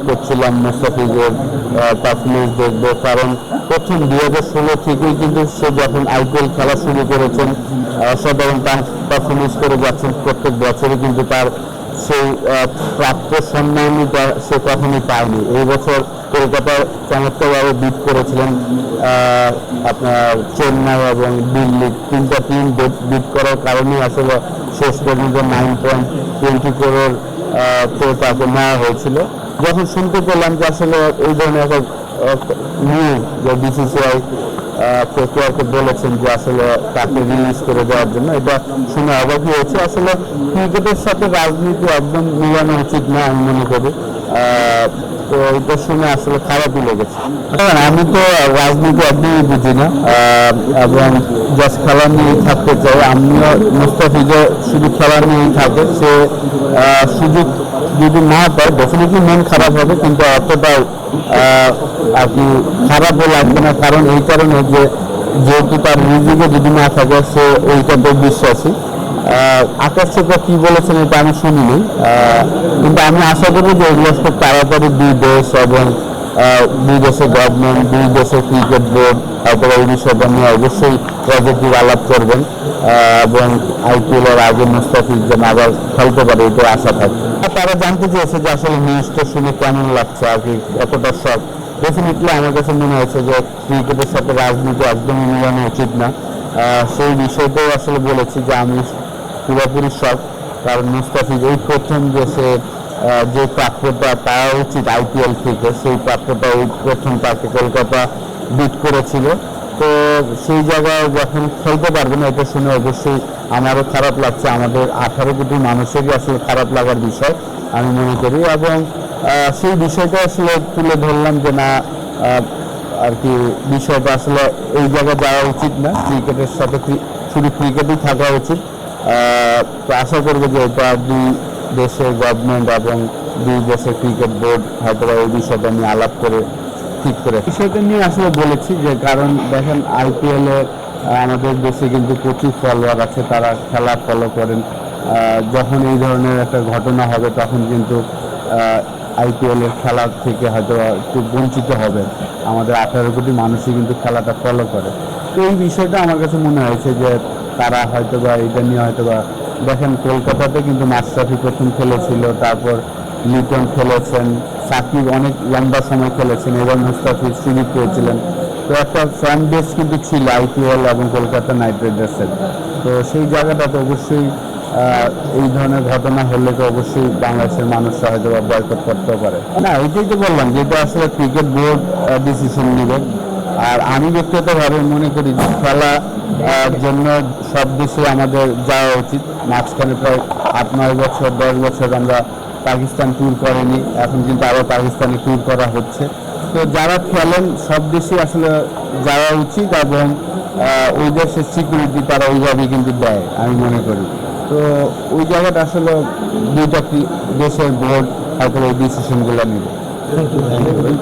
করছিলাম মুস্তাফিজের পারফরমেন্স দেখবো, কারণ প্রথম 2016 থেকেই কিন্তু সে যখন আইপিএল খেলা শুরু করেছেন অসাধারণ পারফরমেন্স করে যাচ্ছেন। প্রত্যেক বছরই কিন্তু তার সেই প্রাপ্য সম্মানটা সে কখনোই পায়নি। এই বছর কলকাতায় চমৎকারভাবে বিট করেছিলেন আপনার চেন্নাই এবং দিল্লি, তিনটা টিম বিট করার কারণেই আসলে শেষ পর্যন্ত 9.20 করোড় তো তাকে নেওয়া হয়েছিল। যখন শুনতে পেলাম যে আসলে এই ধরনের একটা নিউজ যে বিসিসিআই কেকেআরকে বলেছেন যে আসলে তাকে রিলিজ করে দেওয়ার জন্য, এটা শুনে অবাকই হয়েছে। আসলে ক্রিকেটের সাথে রাজনীতি একদম মিলানো উচিত না আমি মনে করি। তো এটা শুনে আসলে খারাপই লেগেছে। আমি তো রাজনীতি একদমই বুঝি না এবং জাস্ট খেলা নিয়েই থাকতে চাই। আমিও মুস্তাফিজও শুধু খেলা নিয়েই থাকে। সে সুযোগ যদি না পায় ডেফিনেটলি মন খারাপ হবে, কিন্তু অতটাও আর কি খারাপও লাগবে না, কারণ এই কারণে যে যেহেতু তার মিউজিকে যদি না থাকে সে এইটাতে বিশ্বাসী। আকাশ চোপড়া কি বলেছেন এটা আমি শুনিনি, কিন্তু আমি আশা করি যে এগুলো খুব তাড়াতাড়ি দুই দেশ এবং দুই দেশের গভর্নমেন্ট, দুই দেশের ক্রিকেট বোর্ড তারপরে এই বিষয়টা নিয়ে অবশ্যই পজিটিভ আলাপ করবেন এবং আইপিএল এর আগে মুস্তাফিজ যেন আবার খেলতে পারে এটা আশা থাকে। তারা জানতে চেয়েছে যে আসলে নিউজটা শুনে কেমন লাগছে আর কি, কতটা শখ। ডেফিনেটলি আমার কাছে মনে হয়েছে যে ক্রিকেটের সাথে রাজনীতি একদমই মিলানো উচিত না। সেই বিষয়টাও আসলে বলেছি যে আমি পুরোপুরি শখ, কারণ মুস্তাফিজ এই প্রথম যে সে যে প্রাপ্যটা পাওয়া উচিত আইপিএল থেকে, সেই প্রাপ্যটা এই প্রথম তাকে কলকাতা বিট করেছিল। তো সেই জায়গায় যখন খেলতে পারবে না এটা শুনে অবশ্যই আমারও খারাপ লাগছে, আমাদের 18 কোটি মানুষেরই আসলে খারাপ লাগার বিষয় আমি মনে করি। এবং সেই বিষয়টা আসলে তুলে ধরলাম যে না আর কি বিষয়টা আসলে এই জায়গায় যাওয়া উচিত না, ক্রিকেটের সাথে শুধু ক্রিকেটই থাকা উচিত। তো আশা করবো যে এটা দুই দেশের গভর্নমেন্ট এবং দুই দেশের ক্রিকেট বোর্ড হয়তো এই বিষয়টা নিয়ে আলাপ করে ঠিক করে বিষয়টা নিয়ে আসলে বলেছি যে কারণ দেখেন আইপিএল এ আমাদের দেশে কিন্তু প্রচুর ফলোয়ার আছে, তারা খেলা ফলো করেন। যখন এই ধরনের একটা ঘটনা হবে তখন কিন্তু আইপিএল এর খেলা থেকে হয়তো একটু বঞ্চিত হবে। আমাদের 18 কোটি মানুষই কিন্তু খেলাটা ফলো করে। তো এই বিষয়টা আমার কাছে মনে হয়েছে যে তারা হয়তো বা এটা নিয়ে হয়তো বা দেখেন কলকাতাতে কিন্তু মাশরাফি প্রথম খেলেছিল, তারপর লিটন খেলেছেন, সাকিব অনেক লম্বা সময় খেলেছেন, এবার মুস্তাফিজ সুযোগ পেয়েছিলেন। তো একটা ফ্যান বেস কিন্তু ছিল আইপিএল এবং কলকাতা নাইট রাইডার্সের। তো সেই জায়গাটাতে অবশ্যই এই ধরনের ঘটনা হলে তো অবশ্যই বাংলাদেশের মানুষরা হয়তো বা বয়কট করতেও পারে না। এটাই তো বললাম যে এটা আসলে ক্রিকেট বোর্ড ডিসিশন নেবে। আর আমি ব্যক্তিগতভাবে মনে করি যে খেলা জন্য সব দেশে আমাদের যাওয়া উচিত। মাঝখানে প্রায় 8-9 বছর 10 বছর আমরা পাকিস্তান ট্যুর করেনি, এখন কিন্তু আবার পাকিস্তানে ট্যুর করা হচ্ছে। তো যারা খেলেন সব দেশে আসলে যাওয়া উচিত এবং ওই দেশের সিকিউরিটি তারা ওইভাবেই কিন্তু দেয় আমি মনে করি। তো ওই জায়গাটা আসলে দুইটা দেশের বোর্ড হয়তো এই ডিসিশনগুলো নেবে।